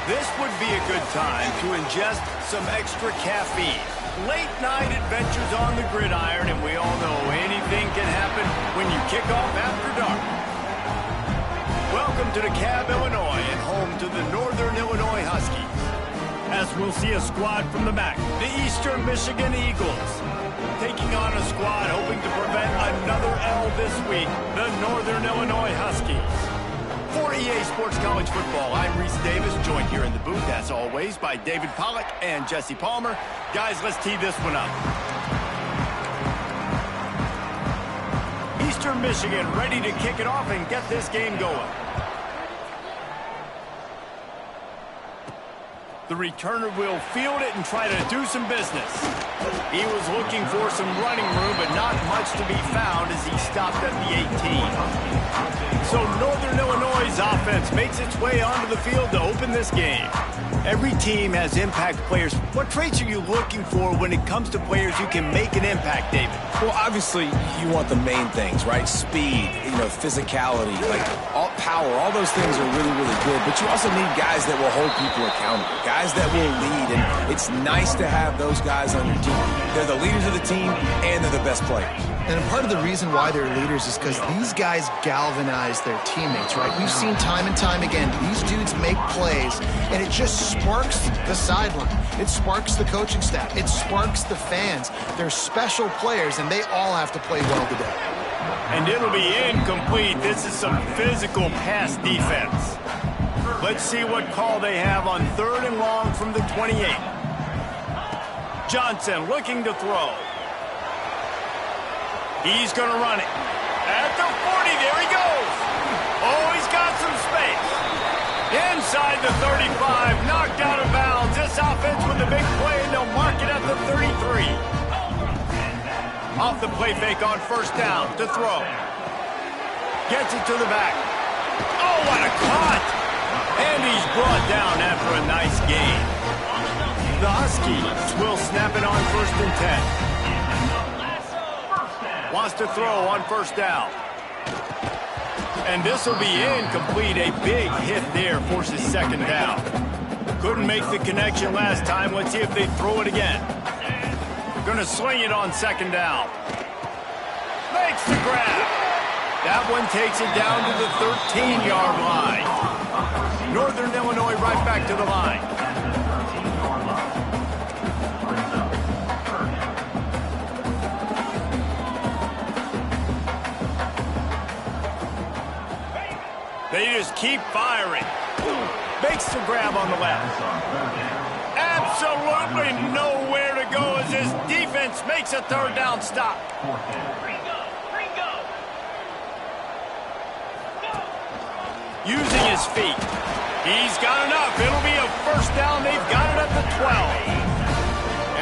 This would be a good time to ingest some extra caffeine. Late night adventures on the gridiron, and we all know anything can happen when you kick off after dark. Welcome to DeKalb, Illinois, and home to the Northern Illinois Huskies. As we'll see a squad from the back, the Eastern Michigan Eagles. Taking on a squad hoping to prevent another L this week, the Northern Illinois Huskies. For EA Sports College Football, I'm Reese Davis, joined here in the booth, as always, by David Pollack and Jesse Palmer. Guys, let's tee this one up. Eastern Michigan ready to kick it off and get this game going. The returner will field it and try to do some business. He was looking for some running room, but not much to be found as he stopped at the 18. So Northern Illinois' offense makes its way onto the field to open this game. Every team has impact players. What traits are you looking for when it comes to players who can make an impact, David? Well, obviously, you want the main things, right? Speed, physicality, all power. All those things are really, really good. But you also need guys that will hold people accountable, guys that will lead. And it's nice to have those guys on your team. They're the leaders of the team, and they're the best players. And part of the reason why they're leaders is because these guys galvanize their teammates, right? We've seen time and time again, these dudes make plays, and it just sparks the sideline. It sparks the coaching staff. It sparks the fans. They're special players, and they all have to play well today. And it'll be incomplete. This is some physical pass defense. Let's see what call they have on 3rd and long from the 28. Johnson looking to throw. He's going to run it. At the 40, there he goes. Oh, he's got some space. Inside the 35, knocked out of bounds. This offense with a big play, and they'll mark it at the 33. Off the play fake on 1st down to throw. Gets it to the back. Oh, what a cut. And he's brought down after a nice gain. The Huskies will snap it on 1st and 10. Wants to throw on 1st down. And this will be incomplete. A big hit there forces 2nd down. Couldn't make the connection last time. Let's see if they throw it again. Going to sling it on 2nd down. Makes the grab. That one takes it down to the 13-yard line. Northern Illinois right back to the line. They just keep firing. Makes the grab on the left. Absolutely nowhere to go as his defense makes a 3rd down stop. Using his feet. He's got enough. It'll be a 1st down. They've got it at the 12.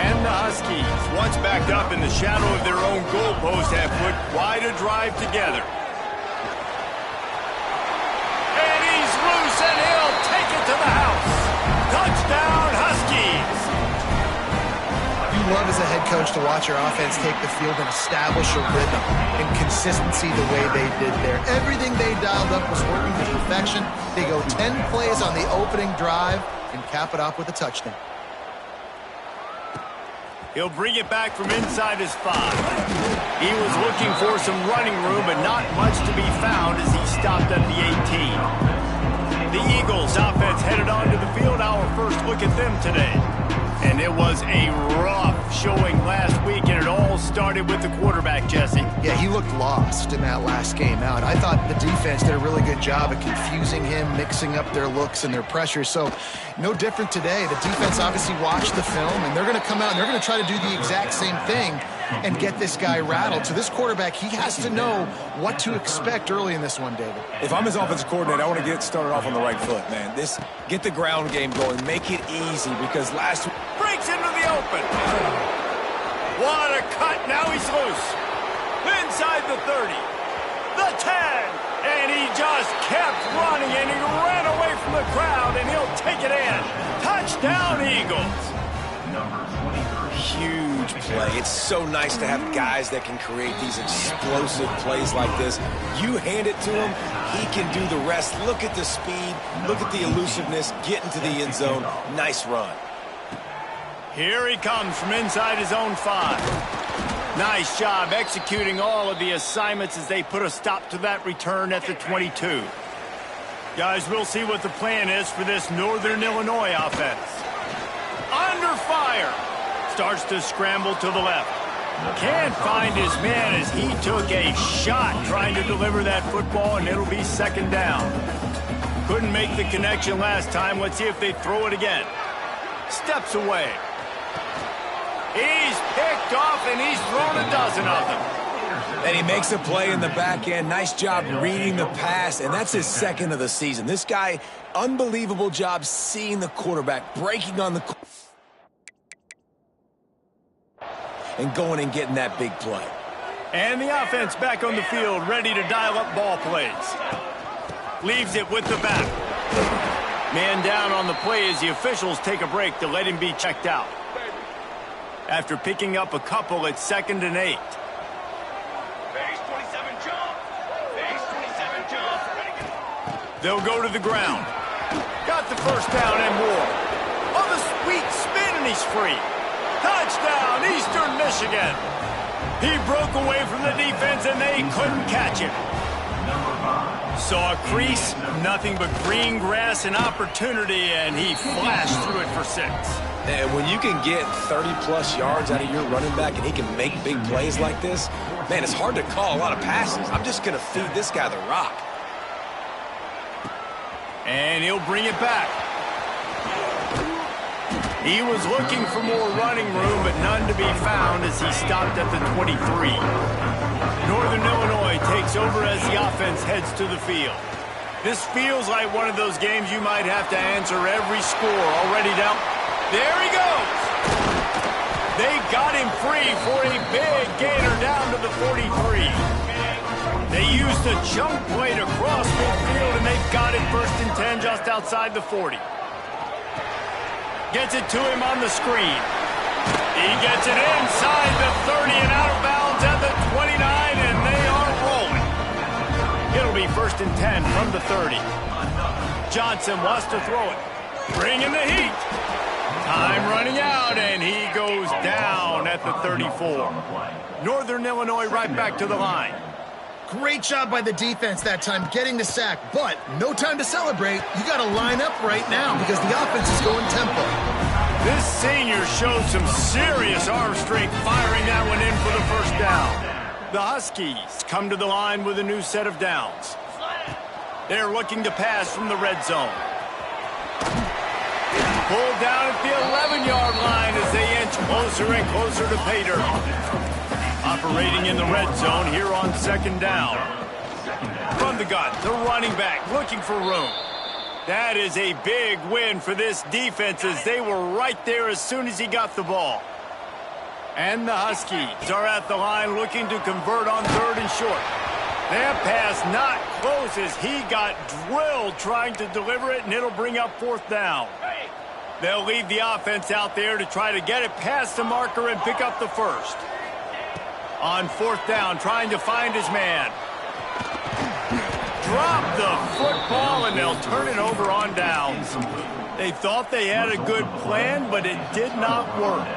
And the Huskies, once backed up in the shadow of their own goalpost, have put quite a drive together. And he'll take it to the house. Touchdown, Huskies. You love as a head coach to watch your offense take the field and establish a rhythm and consistency the way they did there. Everything they dialed up was working to perfection. They go 10 plays on the opening drive and cap it off with a touchdown. He'll bring it back from inside his 5. He was looking for some running room, but not much to be found as he stopped at the 18. The Eagles offense headed onto the field. Our first look at them today. And it was a rough showing last week, and it all started with the quarterback, Jesse. Yeah, he looked lost in that last game out. I thought the defense did a really good job of confusing him, mixing up their looks and their pressure. So no different today. The defense obviously watched the film, and they're going to come out and they're going to try to do the exact same thing and get this guy rattled. So this quarterback, he has to know what to expect early in this one, David. If I'm his offensive coordinator, I want to get started off on the right foot, man. Get the ground game going. Make it easy because last week... Breaks into the open. What a cut. Now he's loose. Inside the 30. The 10. And he just kept running, and he ran away from the crowd, and he'll take it in. Touchdown, Eagles. Huge play. It's so nice to have guys that can create these explosive plays like this. You hand it to him, he can do the rest. Look at the speed, look at the elusiveness, get into the end zone. Nice run. Here he comes from inside his own 5. Nice job executing all of the assignments as they put a stop to that return at the 22. Guys, we'll see what the plan is for this Northern Illinois offense. Under fire. Starts to scramble to the left. Can't find his man as he took a shot trying to deliver that football, and it'll be second down. Couldn't make the connection last time. Let's see if they throw it again. Steps away. He's picked off, and he's thrown a dozen of them. And he makes a play in the back end. Nice job reading the pass, and that's his second of the season. This guy, unbelievable job seeing the quarterback, breaking on the and going and getting that big play. And the offense back on the field, ready to dial up ball plays. Leaves it with the back. Man down on the play as the officials take a break to let him be checked out. After picking up a couple, it's 2nd and 8. They'll go to the ground. Got the first down and more. On the sweet spin, and he's free. Touchdown, Eastern Michigan. He broke away from the defense, and they couldn't catch him. Saw a crease, nothing but green grass and opportunity, and he flashed through it for 6. And when you can get 30-plus yards out of your running back and he can make big plays like this, man, it's hard to call a lot of passes. I'm just going to feed this guy the rock. And he'll bring it back. He was looking for more running room, but none to be found as he stopped at the 23. Northern Illinois takes over as the offense heads to the field. This feels like one of those games you might have to answer every score. Already down. There he goes. They got him free for a big gainer down to the 43. They used a chunk play to cross midfield, and they've got it 1st and 10 just outside the 40. Gets it to him on the screen. He gets it inside the 30 and out of bounds at the 29, and they are rolling. It'll be 1st and 10 from the 30. Johnson wants to throw it. Bringing the heat. Time running out, and he goes down at the 34. Northern Illinois right back to the line. Great job by the defense that time getting the sack, but no time to celebrate. You got to line up right now because the offense is going tempo. This senior showed some serious arm strength firing that one in for the 1st down. The Huskies come to the line with a new set of downs. They're looking to pass from the red zone. Pulled down at the 11-yard line as they inch closer and closer to pay dirt. Operating in the red zone here on 2nd down. From the gun, the running back looking for room. That is a big win for this defense as they were right there as soon as he got the ball. And the Huskies are at the line looking to convert on 3rd and short. That pass not close as he got drilled trying to deliver it, and it'll bring up 4th down. They'll leave the offense out there to try to get it past the marker and pick up the 1st. On 4th down, trying to find his man. Drop the football, and they'll turn it over on downs. They thought they had a good plan, but it did not work.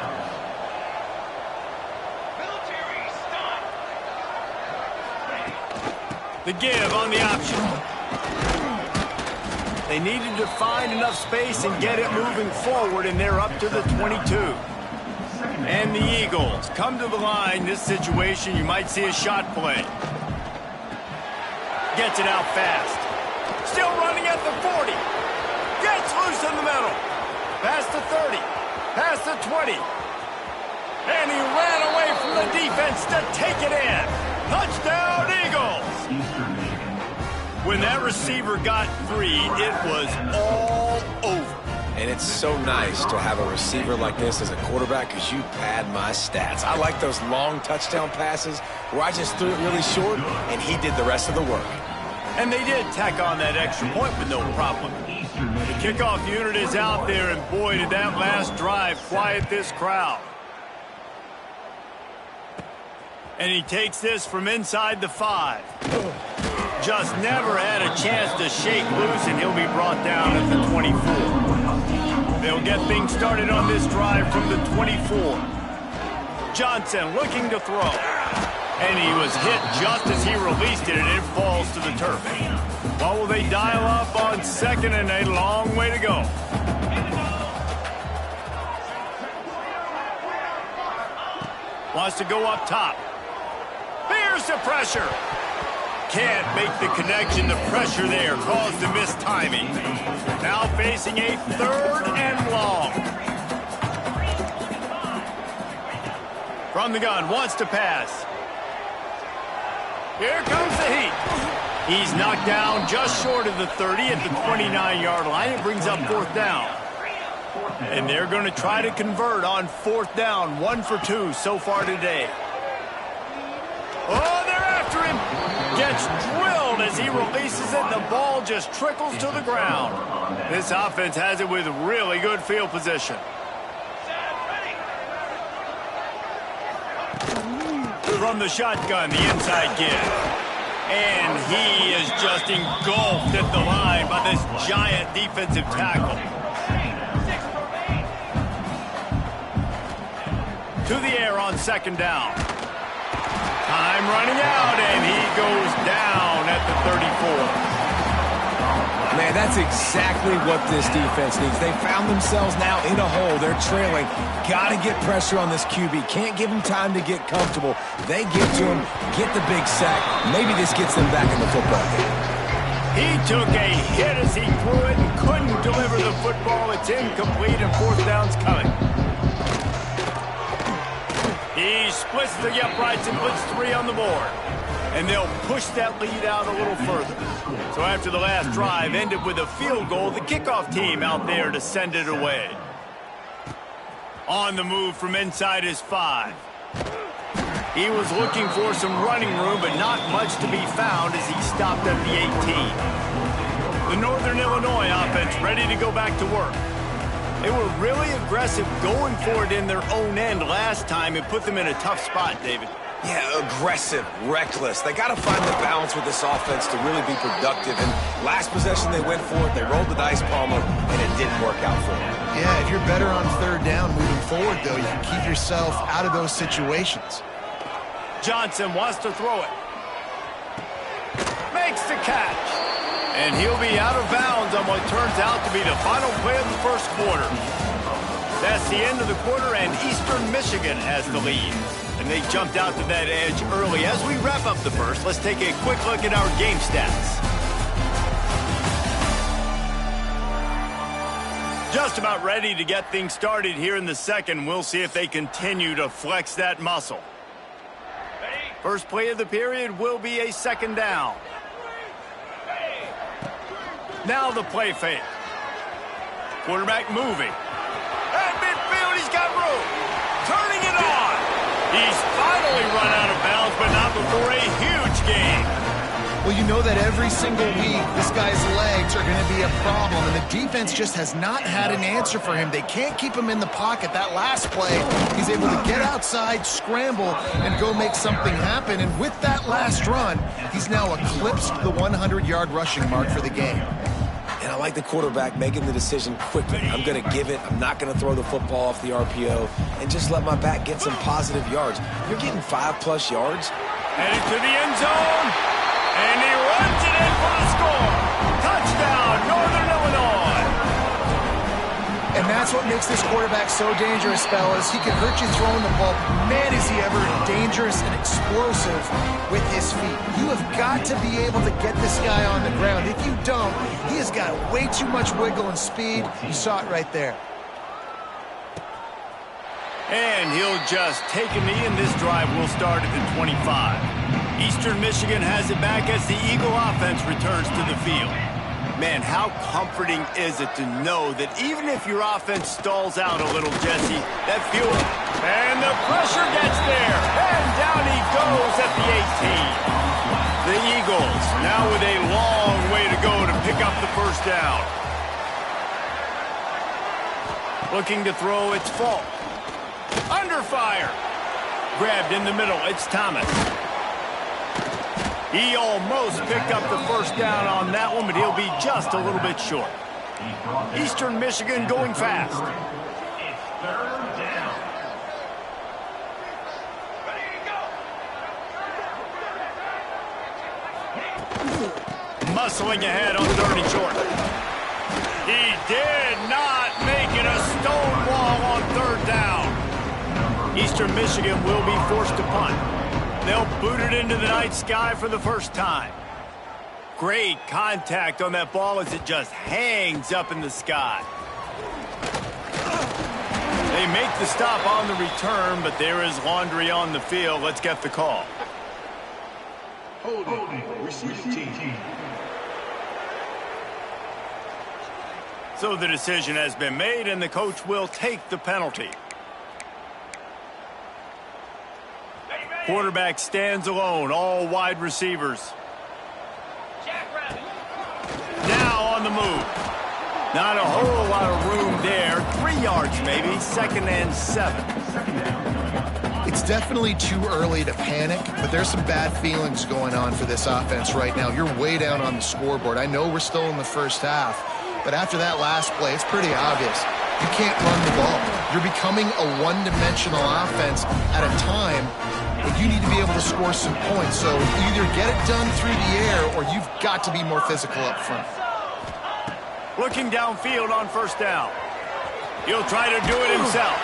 The give on the option. They needed to find enough space and get it moving forward, and they're up to the 22. And the Eagles come to the line. This situation, you might see a shot play. Gets it out fast. Still running at the 40. Gets loose in the middle. Past the 30. Past the 20. And he ran away from the defense to take it in. Touchdown, Eagles. When that receiver got free, it was all over. And it's so nice to have a receiver like this as a quarterback because you pad my stats. I like those long touchdown passes where I just threw it really short and he did the rest of the work. And they did tack on that extra point with no problem. The kickoff unit is out there, and boy, did that last drive quiet this crowd. And he takes this from inside the 5. Just never had a chance to shake loose, and he'll be brought down at the 24. They'll get things started on this drive from the 24. Johnson looking to throw. And he was hit just as he released it, and it falls to the turf. Well, will they dial up on 2nd and a long way to go? Wants to go up top. Here's the pressure. Can't make the connection. The pressure there caused the missed timing. Now facing a 3rd and long. From the gun, wants to pass. Here comes the heat. He's knocked down just short of the 30 at the 29-yard line. It brings up 4th down. And they're going to try to convert on 4th down. 1 for 2 so far today. Oh, they're after him. Gets drilled as he releases it. The ball just trickles to the ground. This offense has it with really good field position. From the shotgun, the inside give. And he is just engulfed at the line by this giant defensive tackle. To the air on 2nd down. Time running out, and he goes down at the 34. Man, that's exactly what this defense needs. They found themselves now in a hole. They're trailing. Got to get pressure on this QB. Can't give him time to get comfortable. They get to him, get the big sack. Maybe this gets them back in the football game. He took a hit as he threw it and couldn't deliver the football. It's incomplete, and 4th down's coming. He splits the uprights and puts 3 on the board. And they'll push that lead out a little further. So after the last drive ended with a field goal, the kickoff team out there to send it away. On the move from inside his 5. He was looking for some running room, but not much to be found as he stopped at the 18. The Northern Illinois offense ready to go back to work. They were really aggressive going for it in their own end last time and put them in a tough spot, David. Yeah, aggressive, reckless. They got to find the balance with this offense to really be productive. And last possession they went for it. They rolled the dice, Palmer, and it didn't work out for them. Yeah, if you're better on 3rd down moving forward, though, you can keep yourself out of those situations. Johnson wants to throw it. Makes the catch. And he'll be out of bounds on what turns out to be the final play of the 1st quarter. That's the end of the quarter, and Eastern Michigan has the lead. And they jumped out to that edge early. As we wrap up the 1st, let's take a quick look at our game stats. Just about ready to get things started here in the 2nd. We'll see if they continue to flex that muscle. First play of the period will be a 2nd down. Now the play fake. Quarterback moving. At midfield, he's got room. Turning it on. He's finally run out of bounds, but not before a huge gain. Well, you know that every single week, this guy's legs are going to be a problem, and the defense just has not had an answer for him. They can't keep him in the pocket. That last play, he's able to get outside, scramble, and go make something happen. And with that last run, he's now eclipsed the 100-yard rushing mark for the game. And I like the quarterback making the decision quickly. I'm going to give it. I'm not going to throw the football off the RPO and just let my back get some positive yards. You're getting 5+ yards. Headed to the end zone. And he runs it in for the score. Touchdown, Northern Illinois. And that's what makes this quarterback so dangerous, fellas. He can hurt you throwing the ball. Man, is he ever dangerous and explosive with his feet. You have got to be able to get this guy on the ground. If you don't, he has got way too much wiggle and speed. You saw it right there. And he'll just take a knee, and this drive will start at the 25. Eastern Michigan has it back as the Eagle offense returns to the field. Man, how comforting is it to know that even if your offense stalls out a little, Jesse, that fuel, and the pressure gets there, and down he goes at the 18. The Eagles now with a long way to go to pick up the first down. Looking to throw, it's Falk. Under fire. Grabbed in the middle, it's Thomas. He almost picked up the first down on that one, but he'll be just a little bit short. Eastern Michigan going fast. It's third down. Muscling ahead on 3rd and short. He did not make it a stone wall on 3rd down. Eastern Michigan will be forced to punt. They'll boot it into the night sky for the first time. Great contact on that ball as it just hangs up in the sky. They make the stop on the return, but there is laundry on the field. Let's get the call. Holding, receiving team. So the decision has been made, and the coach will take the penalty. Quarterback stands alone, all wide receivers. Now on the move. Not a whole lot of room there. 3 yards maybe, 2nd and 7. It's definitely too early to panic, but there's some bad feelings going on for this offense right now. You're way down on the scoreboard. I know we're still in the first half, but after that last play, it's pretty obvious. You can't run the ball. You're becoming a one-dimensional offense at a time when you need to be able to score some points. So either get it done through the air or you've got to be more physical up front. Looking downfield on 1st down. He'll try to do it himself.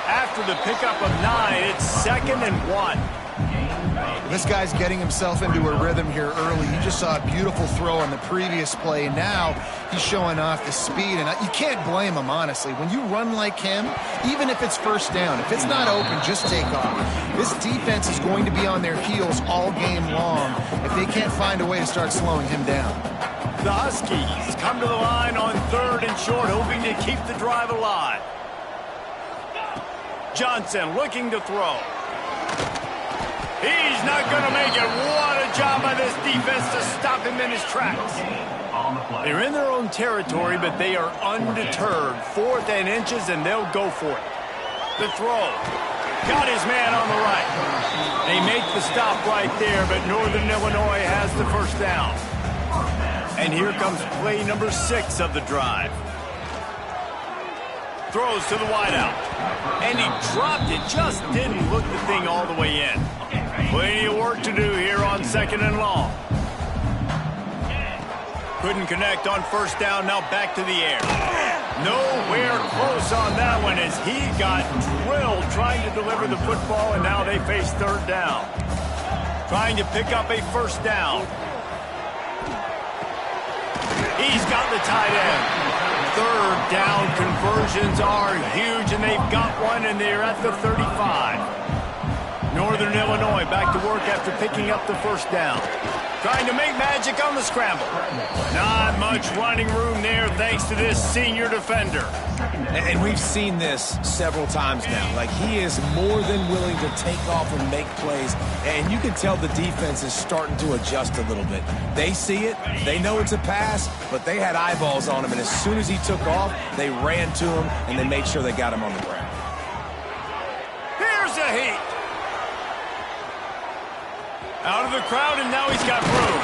After the pickup of 9, it's 2nd and 1. This guy's getting himself into a rhythm here early. You just saw a beautiful throw on the previous play. Now he's showing off the speed, and you can't blame him, honestly. When you run like him, even if it's 1st down, if it's not open, just take off. This defense is going to be on their heels all game long if they can't find a way to start slowing him down. The Huskies come to the line on 3rd and short, hoping to keep the drive alive. Johnson looking to throw. He's not going to make it. What a job by this defense to stop him in his tracks. They're in their own territory, but they are undeterred. 4th and inches, and they'll go for it. The throw. Got his man on the right. They make the stop right there, but Northern Illinois has the first down. And here comes play number 6 of the drive. Throws to the wideout. And he dropped it. Just didn't look the thing all the way in. Plenty of work to do here on 2nd and long. Couldn't connect on 1st down. Now back to the air. Nowhere close on that one as he got drilled trying to deliver the football, and now they face 3rd down. Trying to pick up a 1st down. He's got the tight end. 3rd down conversions are huge, and they've got one, and they're at the 35. Northern Illinois back to work after picking up the 1st down. Trying to make magic on the scramble. Not much running room there thanks to this senior defender. And we've seen this several times now. Like, he is more than willing to take off and make plays. And you can tell the defense is starting to adjust a little bit. They see it. They know it's a pass, but they had eyeballs on him. And as soon as he took off, they ran to him, and they made sure they got him on the ground. Here's a heat. Out of the crowd, and now he's got room.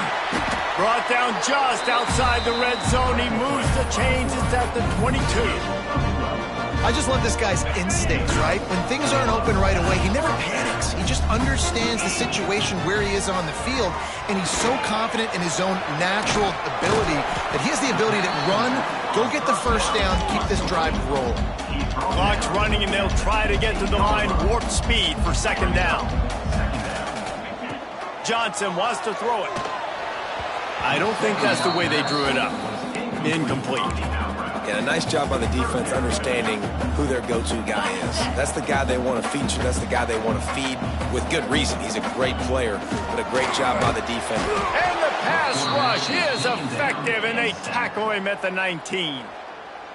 Brought down just outside the red zone. He moves the chains. It's at the 22. I just love this guy's instincts, right? When things aren't open right away, he never panics. He just understands the situation where he is on the field, and he's so confident in his own natural ability that he has the ability to run, go get the 1st down, keep this drive rolling. Clock's running, and they'll try to get to the line warp speed for 2nd down. Johnson wants to throw it. I don't think that's the way they drew it up. Incomplete. And a nice job by the defense understanding who their go-to guy is. That's the guy they want to feature. That's the guy they want to feed with good reason. He's a great player, but a great job by the defense. And the pass rush is effective, and they tackle him at the 19.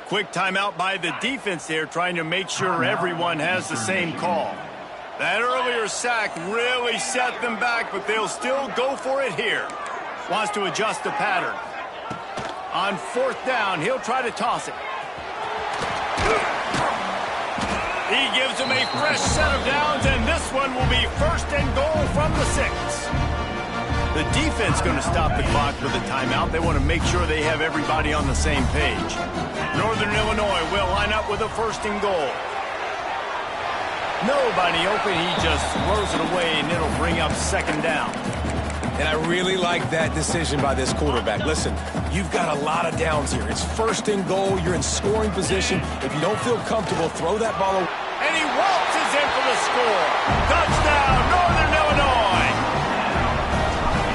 Quick timeout by the defense there, trying to make sure everyone has the same call. That earlier sack really set them back, but they'll still go for it here. Wants to adjust the pattern. On 4th down, he'll try to toss it. He gives them a fresh set of downs, and this one will be 1st and goal from the 6. The defense going to stop the clock with a timeout. They want to make sure they have everybody on the same page. Northern Illinois will line up with a 1st and goal. Nobody open. He just throws it away, and it'll bring up 2nd down. And I really like that decision by this quarterback. Listen, you've got a lot of downs here. It's 1st and goal. You're in scoring position. If you don't feel comfortable, throw that ball away. And he waltzes in for the score. Touchdown, Northern Illinois.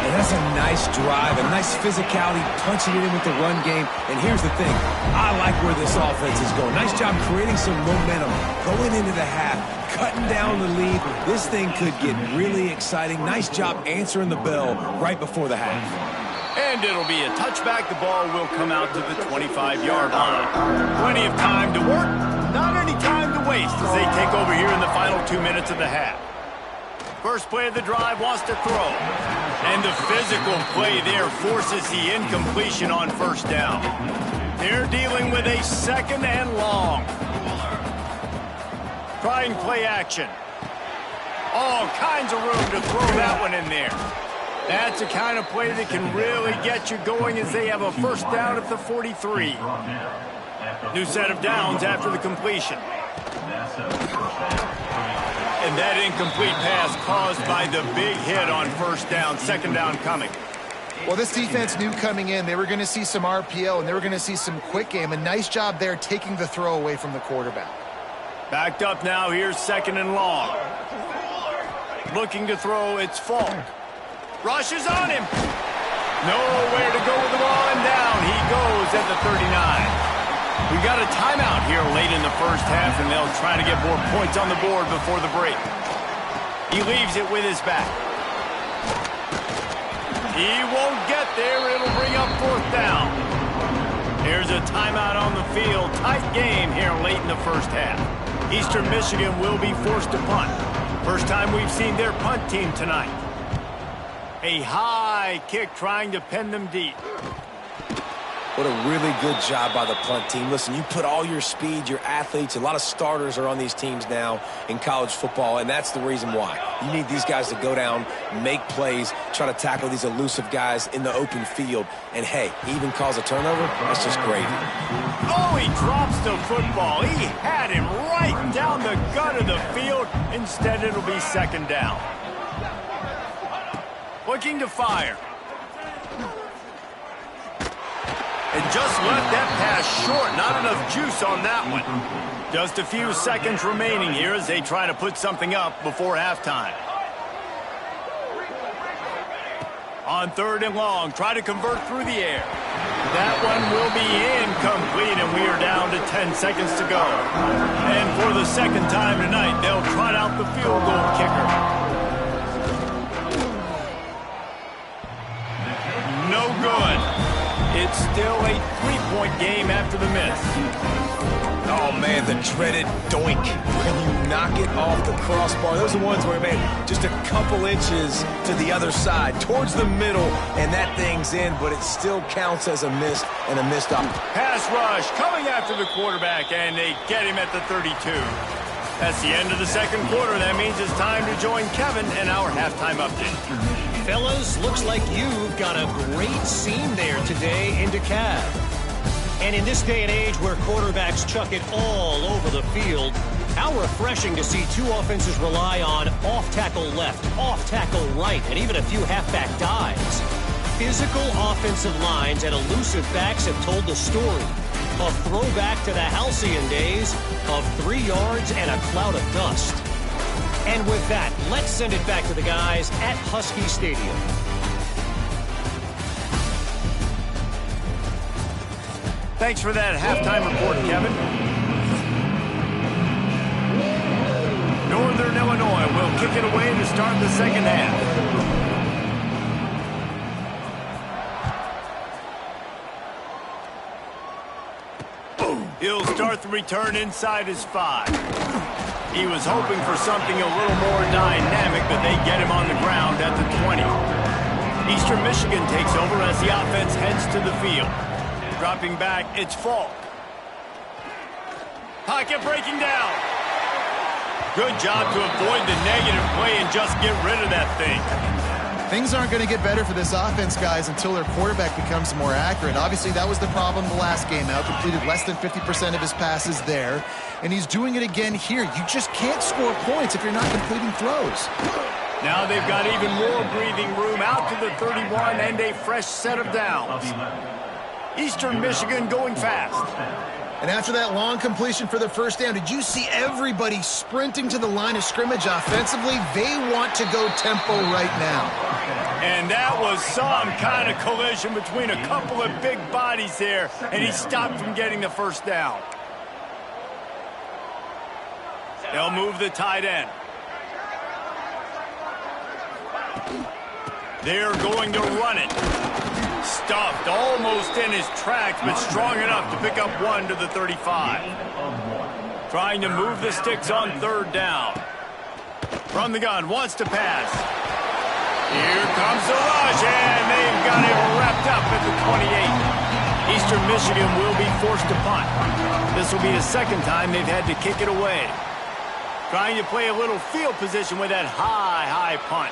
And that's a nice drive, a nice physicality, punching it in with the run game. And here's the thing. I like where this offense is going. Nice job creating some momentum, going into the half, cutting down the lead. This thing could get really exciting. Nice job answering the bell right before the half. And it'll be a touchback. The ball will come out to the 25-yard line. Plenty of time to work. Not any time to waste as they take over here in the final 2 minutes of the half. First play of the drive, wants to throw. And the physical play there forces the incompletion on 1st down. They're dealing with a 2nd and long. Trying play action. All kinds of room to throw that one in there. That's the kind of play that can really get you going as they have a 1st down at the 43. New set of downs after the completion. And that incomplete pass caused by the big hit on 1st down, 2nd down coming. Well, this defense knew coming in they were going to see some RPO and they were going to see some quick game. A nice job there taking the throw away from the quarterback. Backed up now, here's 2nd and long. Looking to throw, it's Falk. Rushes on him. Nowhere to go with the ball, and down he goes at the 39. We got a timeout here late in the 1st half, and they'll try to get more points on the board before the break. He leaves it with his back. He won't get there. It'll bring up 4th down. Here's a timeout on the field. Tight game here late in the 1st half. Eastern Michigan will be forced to punt. First time we've seen their punt team tonight. A high kick trying to pin them deep. What a really good job by the punt team. Listen, you put all your speed, your athletes, a lot of starters are on these teams now in college football, and that's the reason why. You need these guys to go down, make plays, try to tackle these elusive guys in the open field. And, hey, he even calls a turnover. That's just great. Oh, he drops the football. He had him right down the gut of the field. Instead, it'll be 2nd down. Looking to fire. And just left that pass short. Not enough juice on that one. Just a few seconds remaining here as they try to put something up before halftime. On 3rd and long, try to convert through the air. That one will be incomplete, and we are down to 10 seconds to go. And for the 2nd time tonight, they'll trot out the field goal kicker. No good. It's still a 3-point game after the miss. Oh, man, the dreaded doink. When you knock it off the crossbar. Those are the ones where, man, just a couple inches to the other side, towards the middle, and that thing's in, but it still counts as a miss and a missed opportunity. Pass rush coming after the quarterback, and they get him at the 32. That's the end of the 2nd quarter. That means it's time to join Kevin in our halftime update. Fellas, looks like you've got a great scene there today in DeKalb. And in this day and age where quarterbacks chuck it all over the field, how refreshing to see 2 offenses rely on off-tackle left, off-tackle right, and even a few halfback dives. Physical offensive lines and elusive backs have told the story. A throwback to the halcyon days of 3 yards and a cloud of dust. And with that, let's send it back to the guys at Husky Stadium. Thanks for that halftime report, Kevin. Northern Illinois will kick it away to start the 2nd half. He'll start the return inside his 5. He was hoping for something a little more dynamic, but they get him on the ground at the 20. Eastern Michigan takes over as the offense heads to the field. Dropping back, it's Falk. Pocket breaking down. Good job to avoid the negative play and just get rid of that thing. Things aren't going to get better for this offense, guys, until their quarterback becomes more accurate. Obviously, that was the problem the last game out. Completed less than 50% of his passes there, and he's doing it again here. You just can't score points if you're not completing throws. Now they've got even more breathing room out to the 31 and a fresh set of downs. Eastern Michigan going fast. And after that long completion for the first down, did you see everybody sprinting to the line of scrimmage offensively? They want to go tempo right now. And that was some kind of collision between a couple of big bodies there, and he stopped from getting the first down. They'll move the tight end. They're going to run it. Stuffed almost in his tracks, but strong enough to pick up one to the 35. Trying to move the sticks on third down. From the gun, wants to pass. Here comes the rush, and they've got it wrapped up at the 28. Eastern Michigan will be forced to punt. This will be the second time they've had to kick it away. Trying to play a little field position with that high punt.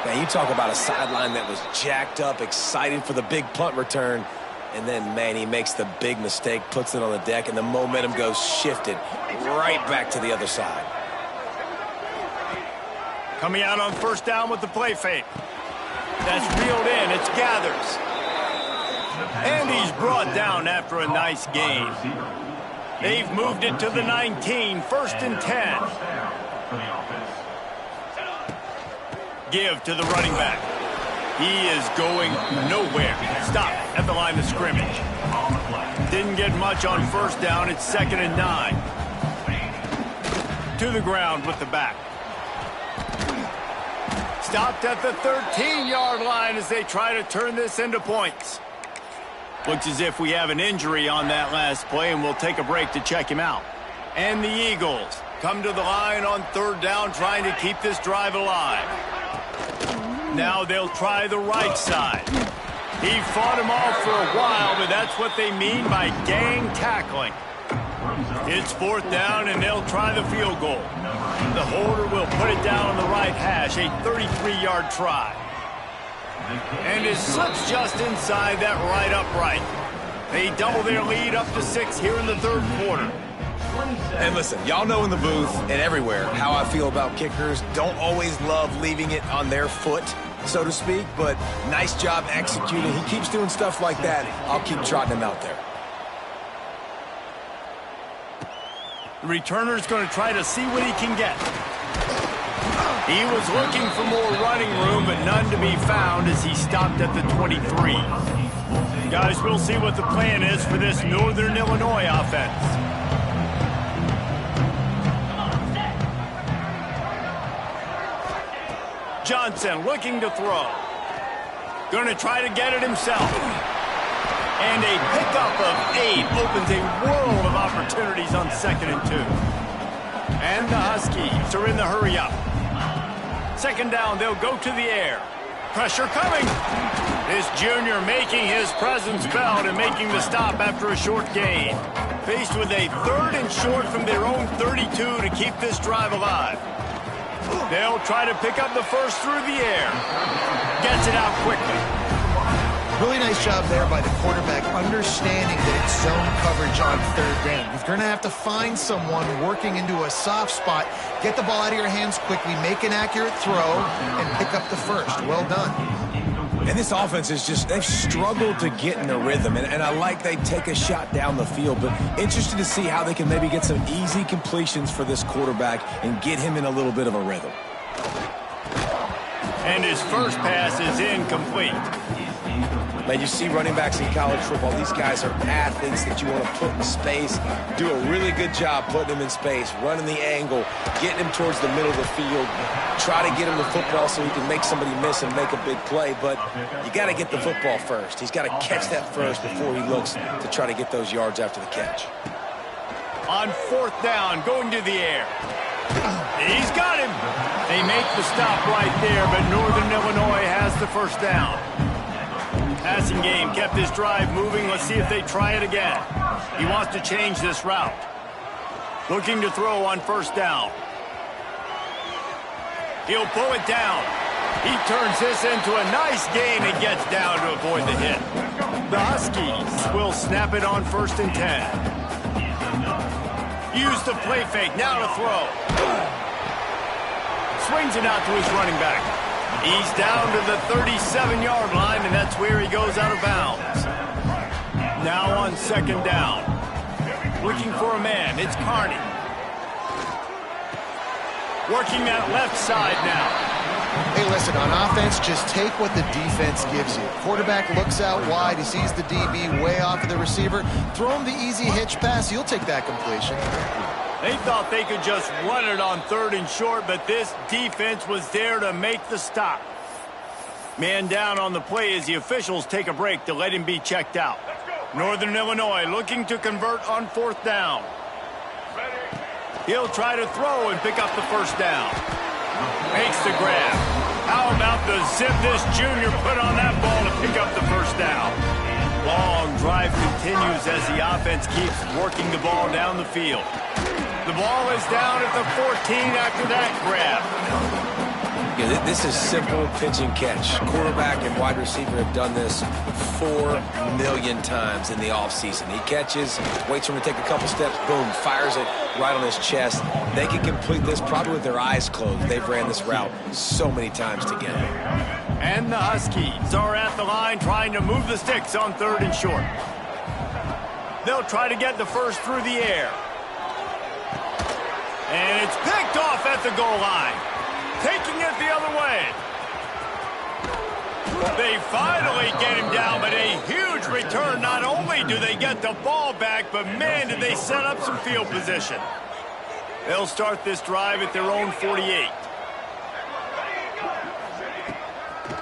Man, you talk about a sideline that was jacked up, excited for the big punt return, and then, man, he makes the big mistake, puts it on the deck, and the momentum goes shifted right back to the other side. Coming out on first down with the play fake. That's reeled in. It's Gathers. And he's brought down after a nice gain. They've moved it to the 19, first and 10. Give to the running back. He is going nowhere. Stop at the line of scrimmage. Didn't get much on first down. It's second and 9. To the ground with the back. Stopped at the 13-yard line as they try to turn this into points. Looks as if we have an injury on that last play, and we'll take a break to check him out. And the Eagles come to the line on third down, trying to keep this drive alive. Now they'll try the right side. He fought him off for a while, but that's what they mean by gang tackling. It's fourth down, and they'll try the field goal. The holder will put it down on the right hash, a 33-yard try. And it slips just inside that right upright. They double their lead up to 6 here in the third quarter. And listen, y'all know in the booth and everywhere how I feel about kickers. Don't always love leaving it on their foot, so to speak, but nice job executing. He keeps doing stuff like that. I'll keep trotting him out there. The returner's going to try to see what he can get. He was looking for more running room, but none to be found as he stopped at the 23. Guys, we'll see what the plan is for this Northern Illinois offense. Johnson looking to throw. Going to try to get it himself. And a pickup of 8 opens a world of opportunities on second and 2. And the Huskies are in the hurry-up. Second down, they'll go to the air. Pressure coming. This junior making his presence felt and making the stop after a short gain. Faced with a third and short from their own 32 to keep this drive alive. They'll try to pick up the first through the air. Gets it out quickly. Really nice job there by the quarterback, understanding that it's zone coverage on third down. You're going to have to find someone working into a soft spot, get the ball out of your hands quickly, make an accurate throw, and pick up the first. Well done. And this offense is just, they've struggled to get in a rhythm, and I like they take a shot down the field, but interested to see how they can maybe get some easy completions for this quarterback and get him in a little bit of a rhythm. And his first pass is incomplete. Man, you see running backs in college football, these guys are athletes that you want to put in space, do a really good job putting them in space, running the angle, getting him towards the middle of the field, try to get him the football so he can make somebody miss and make a big play, but you got to get the football first. He's got to catch that first before he looks to try to get those yards after the catch. On 4th down, going to the air. He's got him. They make the stop right there, but Northern Illinois has the first down. Passing game kept his drive moving. Let's see if they try it again. He wants to change this route. Looking to throw on 1st down. He'll pull it down. He turns this into a nice gain and gets down to avoid the hit. The Huskies will snap it on 1st and 10. Use the play fake, now to throw. Swings it out to his running back. He's down to the 37-yard line, and that's where he goes out of bounds. Now on 2nd down. Looking for a man, it's Carney. Working that left side now. Hey, listen, on offense, just take what the defense gives you. Quarterback looks out wide. He sees the DB way off of the receiver. Throw him the easy hitch pass. You'll take that completion. They thought they could just run it on 3rd and short, but this defense was there to make the stop. Man down on the play as the officials take a break to let him be checked out. Northern Illinois looking to convert on 4th down. He'll try to throw and pick up the 1st down. Makes the grab. How about the zip this junior put on that ball to pick up the 1st down? Long drive continues as the offense keeps working the ball down the field. The ball is down at the 14 after that grab. Yeah, this is simple pitch and catch. Quarterback and wide receiver have done this 4 million times in the offseason. He catches, waits for him to take a couple steps, boom, fires it right on his chest. They can complete this probably with their eyes closed. They've ran this route so many times together. And the Huskies are at the line trying to move the sticks on 3rd and short. They'll try to get the first through the air. And it's picked off at the goal line. Taking it the other way. They finally get him down, but a huge return. Not only do they get the ball back, but man, did they set up some field position. They'll start this drive at their own 48.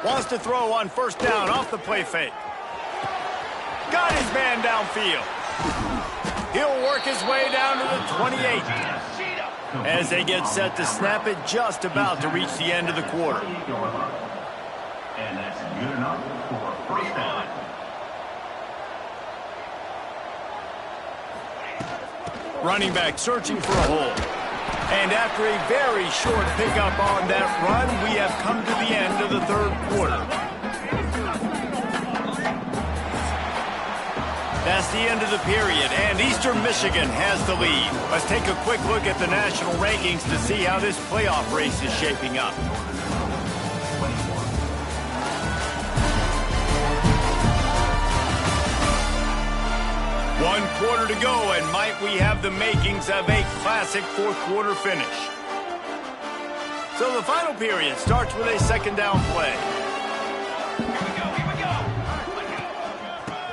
Wants to throw on 1st down off the play fake. Got his man downfield. He'll work his way down to the 28. As they get set to snap it, just about to reach the end of the quarter. And that's good enough for 1st down. Running back searching for a hole. And after a very short pickup on that run, we have come to the end of the 3rd quarter. That's the end of the period, and Eastern Michigan has the lead. Let's take a quick look at the national rankings to see how this playoff race is shaping up. One quarter to go, and might we have the makings of a classic 4th quarter finish. So the final period starts with a 2nd down play.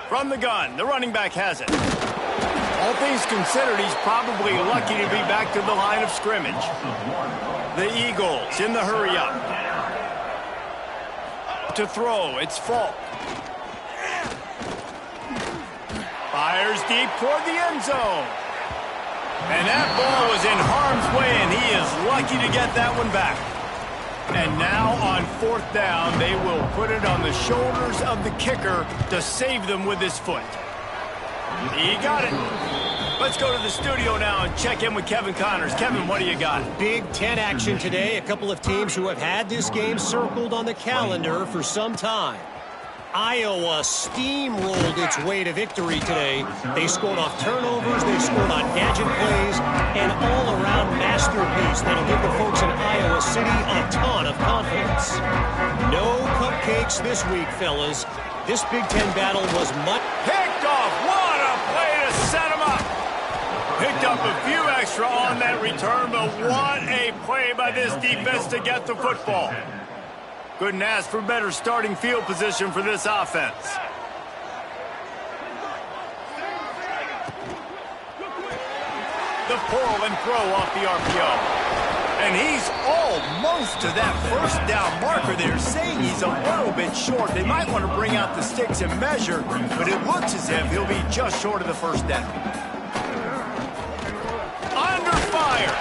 From the gun, the running back has it. All things considered, he's probably lucky to be back to the line of scrimmage. The Eagles in the hurry-up. To throw, it's Falk. Fires deep toward the end zone. And that ball was in harm's way, and he is lucky to get that one back. And now on 4th down, they will put it on the shoulders of the kicker to save them with his foot. He got it. Let's go to the studio now and check in with Kevin Connors. Kevin, what do you got? Big Ten action today. A couple of teams who have had this game circled on the calendar for some time. Iowa steamrolled its way to victory today. They scored off turnovers, they scored on gadget plays, an all-around masterpiece that'll give the folks in Iowa City a ton of confidence. No cupcakes this week, fellas. This Big Ten battle was much... Picked off! What a play to set him up! Picked up a few extra on that return, but what a play by this defense to get the football. Couldn't ask for better starting field position for this offense. The pull and throw off the RPO. And he's almost to that 1st down marker there, saying he's a little bit short. They might want to bring out the sticks and measure, but it looks as if he'll be just short of the 1st down. fire.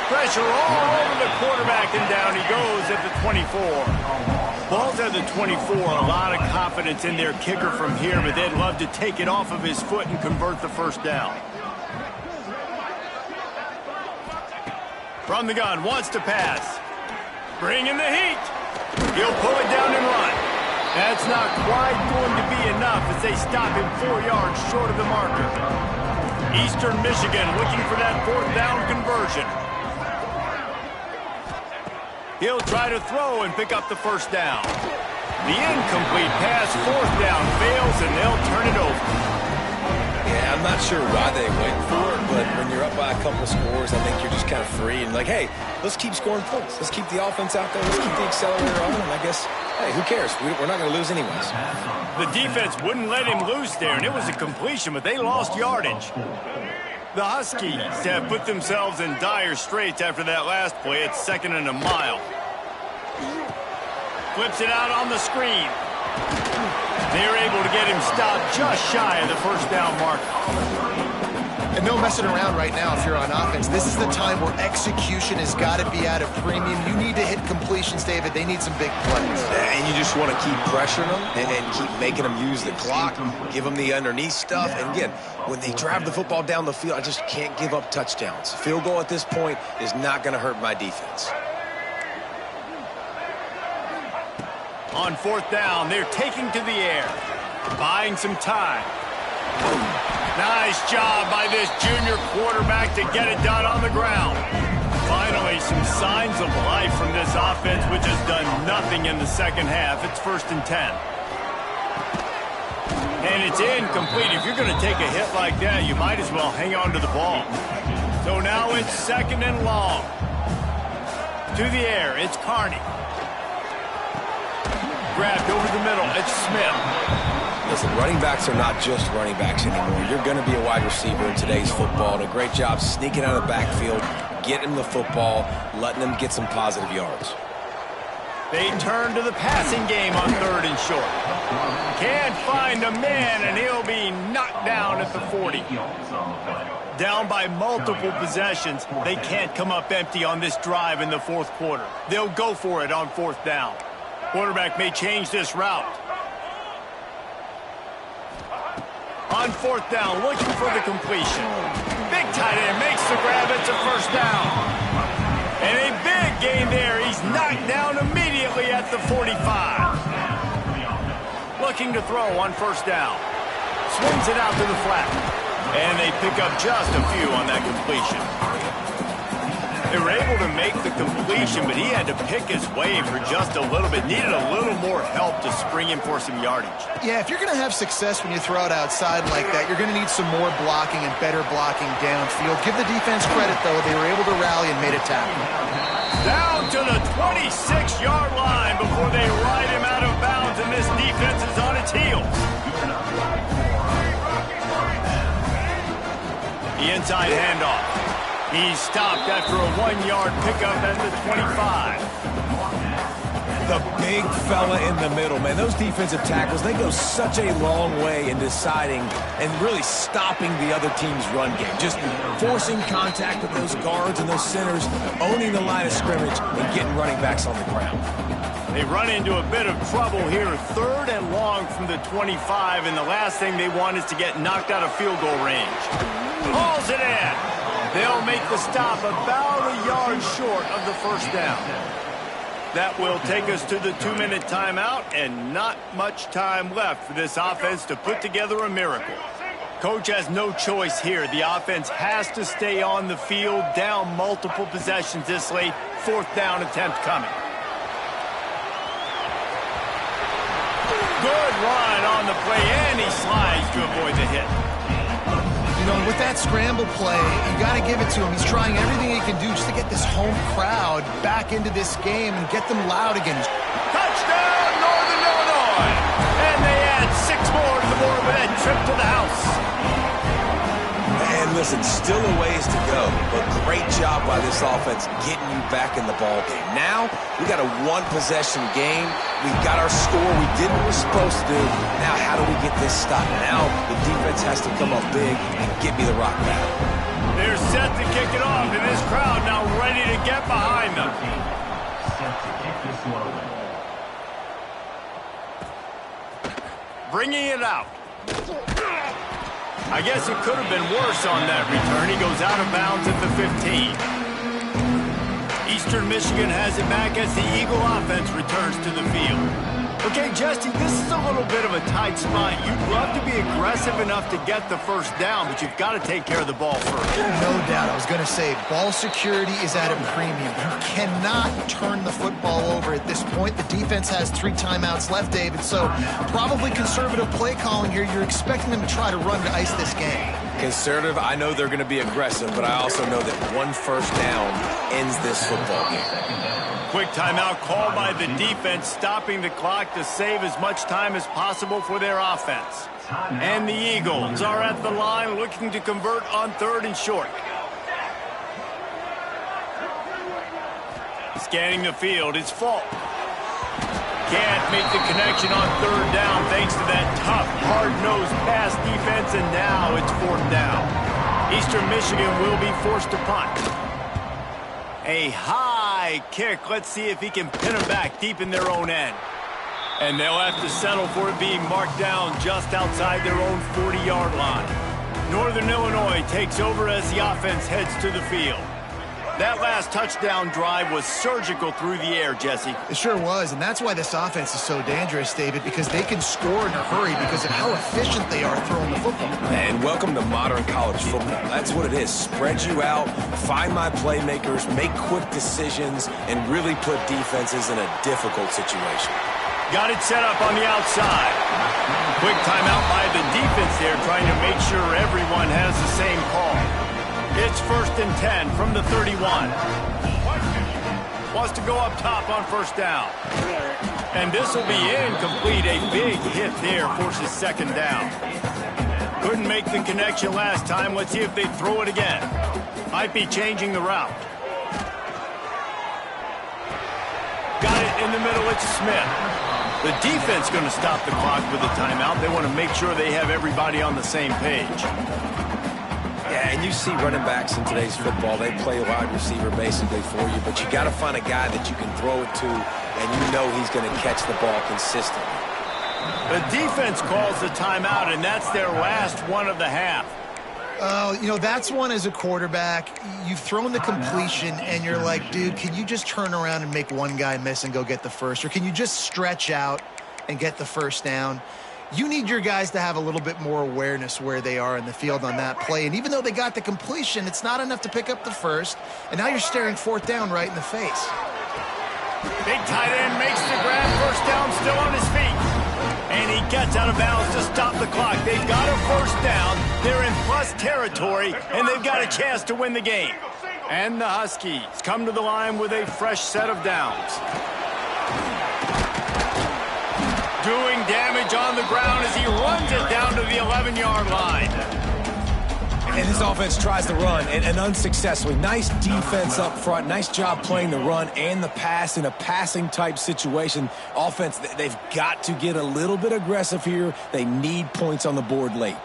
Pressure all over the quarterback, and down he goes at the 24. Ball's at the 24. A lot of confidence in their kicker from here, but they'd love to take it off of his foot and convert the first down. From the gun, wants to pass. Bring in the heat. He'll pull it down and run. That's not quite going to be enough as they stop him 4 yards short of the marker. Eastern Michigan looking for that fourth down conversion. He'll try to throw and pick up the first down. The incomplete pass, fourth down, fails, and they'll turn it over. Yeah, I'm not sure why they went for it, but when you're up by a couple of scores, I think you're just kind of free and like, hey, let's keep scoring points. Let's keep the offense out there. Let's keep the accelerator on, and I guess, hey, who cares? We're not going to lose anyways. The defense wouldn't let him loose there, and it was a completion, but they lost yardage. The Huskies have put themselves in dire straits after that last play. It's 2nd and a mile. Flips it out on the screen. They're able to get him stopped just shy of the first down mark. And no messing around right now if you're on offense. This is the time where execution has got to be at a premium. You need to hit completions, David. They need some big plays. And you just want to keep pressuring them and keep making them use the clock, give them the underneath stuff. And again, when they drive the football down the field, I just can't give up touchdowns. Field goal at this point is not going to hurt my defense. On fourth down, they're taking to the air, buying some time. Nice job by this junior quarterback to get it done on the ground. Finally, some signs of life from this offense, which has done nothing in the second half. It's 1st and 10. And it's incomplete. If you're going to take a hit like that, you might as well hang on to the ball. So now it's 2nd and long. To the air, it's Carney. Grabbed over the middle, it's Smith. Listen, running backs are not just running backs anymore. You're going to be a wide receiver in today's football. And a great job sneaking out of the backfield, getting the football, letting them get some positive yards. They turn to the passing game on 3rd and short. Can't find a man, and he'll be knocked down at the 40. Down by multiple possessions, they can't come up empty on this drive in the fourth quarter. They'll go for it on 4th down. Quarterback may change this route. On 4th down, looking for the completion. Big tight end makes the grab. It's a first down. And a big gain there. He's knocked down immediately at the 45. Looking to throw on 1st down. Swings it out to the flat. And they pick up just a few on that completion. They were able to make the completion, but he had to pick his way for just a little bit. Needed a little more help to spring him for some yardage. Yeah, if you're going to have success when you throw it outside like that, you're going to need some more blocking and better blocking downfield. Give the defense credit, though. They were able to rally and made a tackle. Down to the 26-yard line before they ride him out of bounds, and this defense is on its heels. The inside handoff. He's stopped after a 1-yard pickup at the 25. The big fella in the middle, man. Those defensive tackles, they go such a long way in deciding and really stopping the other team's run game. Just forcing contact with those guards and those centers, owning the line of scrimmage, and getting running backs on the ground. They run into a bit of trouble here. 3rd and long from the 25, and the last thing they want is to get knocked out of field goal range. Hauls it in. They'll make the stop about a yard short of the first down. That will take us to the 2-minute timeout, and not much time left for this offense to put together a miracle. Coach has no choice here. The offense has to stay on the field, down multiple possessions this late. 4th down attempt coming. Good run on the play, and he slides to avoid the hit. You know, with that scramble play, you got to give it to him. He's trying everything he can do just to get this home crowd back into this game and get them loud again. Touchdown, Northern Illinois! And they add 6 more to the board with that trip to the house. And listen, still a ways to go, but great job by this offense getting you back in the ball game. Now, we got a 1-possession game. We got our score. We did what we're supposed to do. Now, how do we get this stopped? Now, the defense has to come up big and get me the rock back. They're set to kick it off, and this crowd now ready to get behind them. Set to kick this one away. Bringing it out. I guess it could have been worse on that return. He goes out of bounds at the 15. Eastern Michigan has it back as the Eagle offense returns to the field. Okay, Jesse, this is a little bit of a tight spot. You'd love to be aggressive enough to get the first down, but you've got to take care of the ball first. No doubt. I was going to say, ball security is at a premium. You cannot turn the football over at this point. The defense has 3 timeouts left, David, so probably conservative play calling here. You're expecting them to try to run to ice this game. Conservative, I know they're going to be aggressive, but I also know that 1 first down ends this football game. Quick timeout called by the defense, stopping the clock to save as much time as possible for their offense. And the Eagles are at the line looking to convert on 3rd and short. Scanning the field, it's Falk. Can't make the connection on 3rd down thanks to that tough, hard-nosed pass defense, and now it's 4th down. Eastern Michigan will be forced to punt. A high kick. Let's see if he can pin them back deep in their own end. And they'll have to settle for it being marked down just outside their own 40-yard line. Northern Illinois takes over as the offense heads to the field. That last touchdown drive was surgical through the air, Jesse. It sure was, and that's why this offense is so dangerous, David, because they can score in a hurry because of how efficient they are throwing the football. And welcome to modern college football. That's what it is. Spread you out, find my playmakers, make quick decisions, and really put defenses in a difficult situation. Got it set up on the outside. Quick timeout by the defense there, trying to make sure everyone has the same call. It's 1st and 10 from the 31. Wants to go up top on 1st down. And this will be incomplete. A big hit there forces 2nd down. Couldn't make the connection last time. Let's see if they throw it again. Might be changing the route. Got it in the middle. It's Smith. The defense going to stop the clock with a timeout. They want to make sure they have everybody on the same page. Yeah, and you see running backs in today's football, they play wide receiver basically for you, but you got to find a guy that you can throw it to, and you know he's going to catch the ball consistently. The defense calls the timeout, and that's their last one of the half. You know, that's one as a quarterback. You've thrown the completion, and you're like, dude, can you just turn around and make one guy miss and go get the first? Or can you just stretch out and get the first down? You need your guys to have a little bit more awareness where they are in the field on that play. And even though they got the completion, it's not enough to pick up the first. And now you're staring 4th down right in the face. Big tight end makes the grab. 1st down, still on his feet. And he gets out of bounds to stop the clock. They've got a 1st down. They're in plus territory, and they've got a chance to win the game. And the Huskies come to the line with a fresh set of downs. Doing damage on the ground as he runs it down to the 11-yard line. And his offense tries to run, and unsuccessfully. Nice defense up front. Nice job playing the run and the pass in a passing-type situation. Offense, they've got to get a little bit aggressive here. They need points on the board late.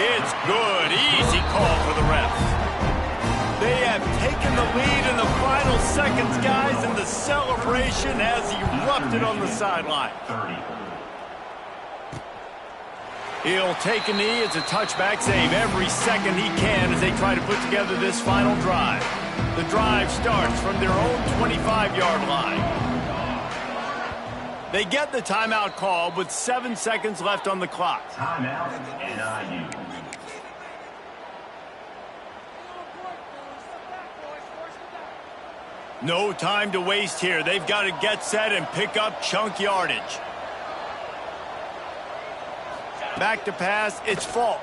It's good. Easy call for the refs. They have taken the lead in the final seconds, guys, and the celebration has erupted on the sideline. He'll take a knee. It's a touchback save every second he can as they try to put together this final drive. The drive starts from their own 25-yard line. They get the timeout call with 7 seconds left on the clock. Timeout, NIU. No time to waste here. They've got to get set and pick up chunk yardage. Back to pass, it's Falk.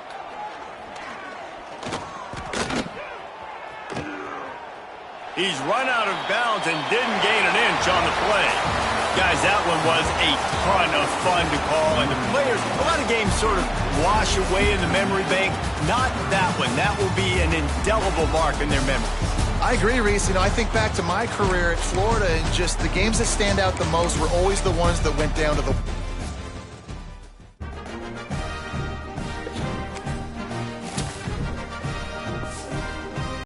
He's run out of bounds and didn't gain an inch on the play. Guys, that one was a ton of fun to call, and the players, a lot of games sort of wash away in the memory bank. Not that one. That will be an indelible mark in their memory. I agree, Reese. I think back to my career at Florida, and just the games that stand out the most were always the ones that went down to the